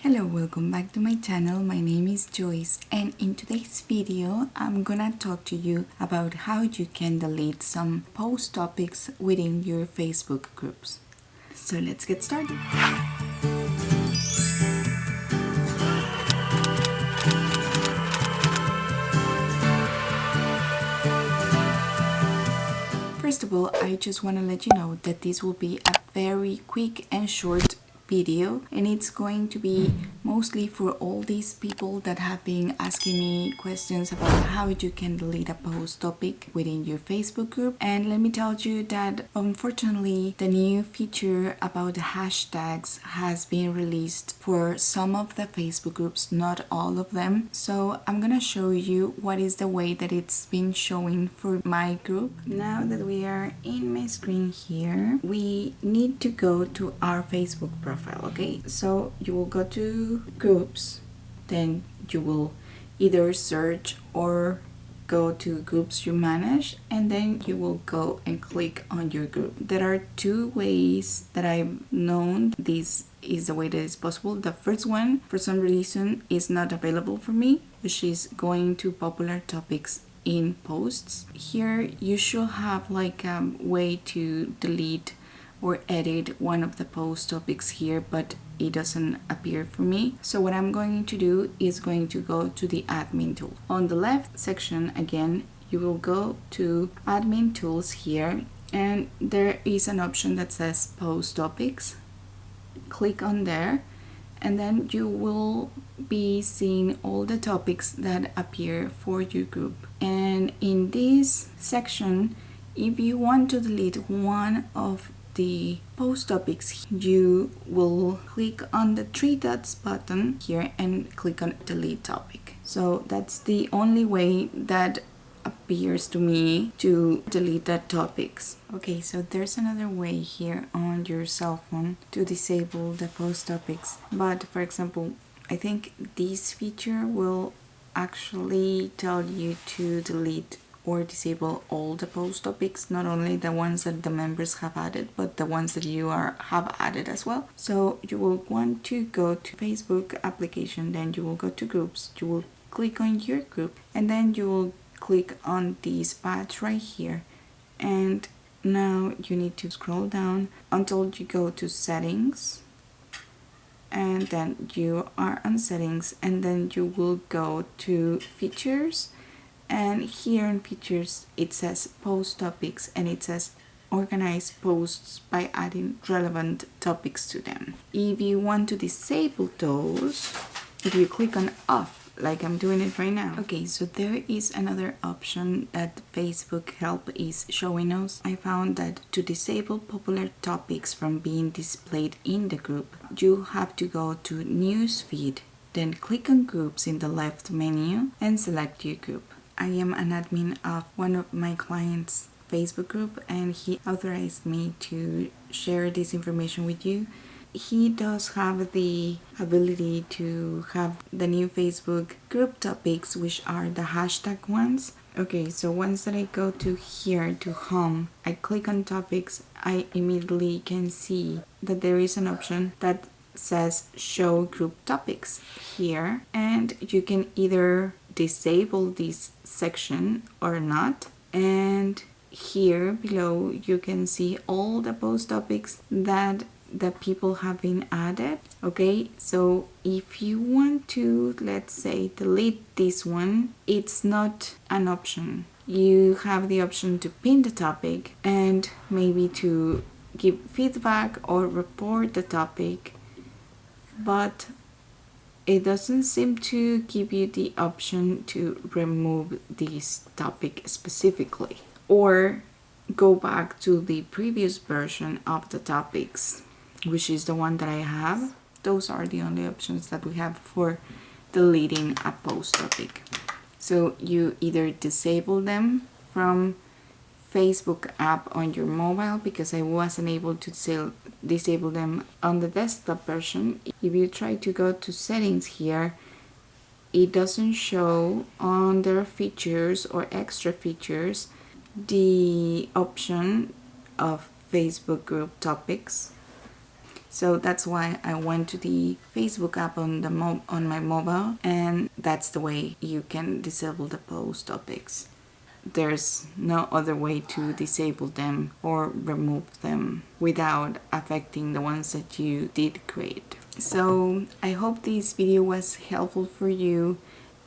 Hello, welcome back to my channel. My name is Joyce, and in today's video I'm gonna talk to you about how you can delete some post topics within your Facebook groups. So let's get started. First of all, I just want to let you know that this will be a very quick and short video, and it's going to be mostly for all these people that have been asking me questions about how you can delete a post topic within your Facebook group. And let me tell you that unfortunately the new feature about the hashtags has been released for some of the Facebook groups, not all of them. So I'm gonna show you what is the way that it's been showing for my group. Now that we are in my screen here, we need to go to our Facebook profile. Okay, so you will go to groups, then you will either search or go to groups you manage, and then you will go and click on your group. There are two ways that I've known this is the way that is possible. The first one, for some reason, is not available for me, which is going to popular topics in posts. Here you should have like a way to delete or edit one of the post topics here, but it doesn't appear for me. So what I'm going to do is going to go to the admin tool. On the left section again, you will go to admin tools here, and there is an option that says post topics. Click on there, and then you will be seeing all the topics that appear for your group. And in this section, if you want to delete one of the post topics, you will click on the three dots button here and click on delete topic. So that's the only way that appears to me to delete the topics. Okay, so there's another way here on your cell phone to disable the post topics, but for example, I think this feature will actually tell you to delete or disable all the post topics, not only the ones that the members have added, but the ones that you have added as well. So you will want to go to Facebook application, then you will go to groups, you will click on your group, and then you will click on this badge right here. And now you need to scroll down until you go to settings, and then you are on settings, and then you will go to features. And here in features it says post topics, and it says organize posts by adding relevant topics to them. If you want to disable those, if you click on off like I'm doing it right now. Okay, so there is another option that Facebook help is showing us. I found that to disable popular topics from being displayed in the group, you have to go to newsfeed, then click on groups in the left menu and select your group. I am an admin of one of my clients' Facebook group, and he authorized me to share this information with you. He does have the ability to have the new Facebook group topics, which are the hashtag ones. Okay, so once that I go to here to home, I click on topics, I immediately can see that there is an option that says show group topics here, and you can either disable this section or not. And here below you can see all the post topics that the people have been added. Okay, so if you want to, let's say, delete this one, it's not an option. You have the option to pin the topic and maybe to give feedback or report the topic, but it doesn't seem to give you the option to remove this topic specifically or go back to the previous version of the topics, which is the one that I have. Those are the only options that we have for deleting a post topic. So you either disable them from Facebook app on your mobile, because I wasn't able to disable them on the desktop version. If you try to go to settings here, it doesn't show under features or extra features the option of Facebook group topics. So that's why I went to the Facebook app on the on my mobile, and that's the way you can disable the post topics. There's no other way to disable them or remove them without affecting the ones that you did create. So I hope this video was helpful for you,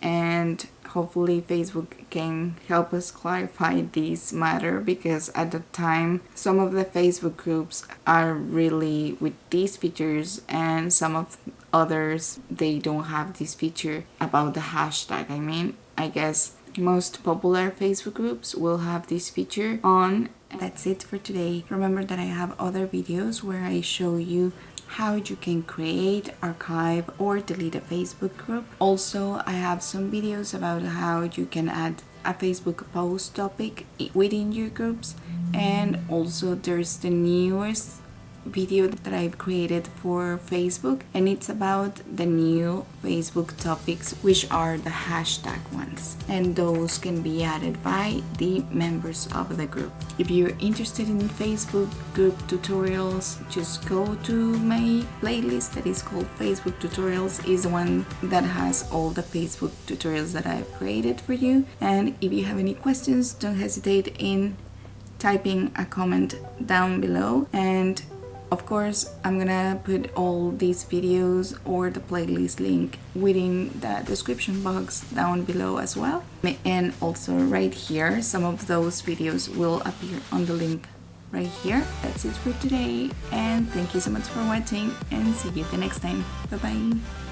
and hopefully Facebook can help us clarify this matter, because at the time some of the Facebook groups are really with these features and some of others they don't have this feature about the hashtag. I mean, I guess most popular Facebook groups will have this feature on. That's it for today. Remember that I have other videos where I show you how you can create, archive, or delete a Facebook group. Also, I have some videos about how you can add a Facebook post topic within your groups, and also there's the newest video that I've created for Facebook, and it's about the new Facebook topics, which are the hashtag ones, and those can be added by the members of the group. If you're interested in Facebook group tutorials, just go to my playlist that is called Facebook Tutorials. Is the one that has all the Facebook tutorials that I've created for you. And if you have any questions, don't hesitate in typing a comment down below, and of course, I'm gonna put all these videos or the playlist link within the description box down below as well. And also right here, some of those videos will appear on the link right here. That's it for today, and thank you so much for watching, and see you the next time. Bye bye.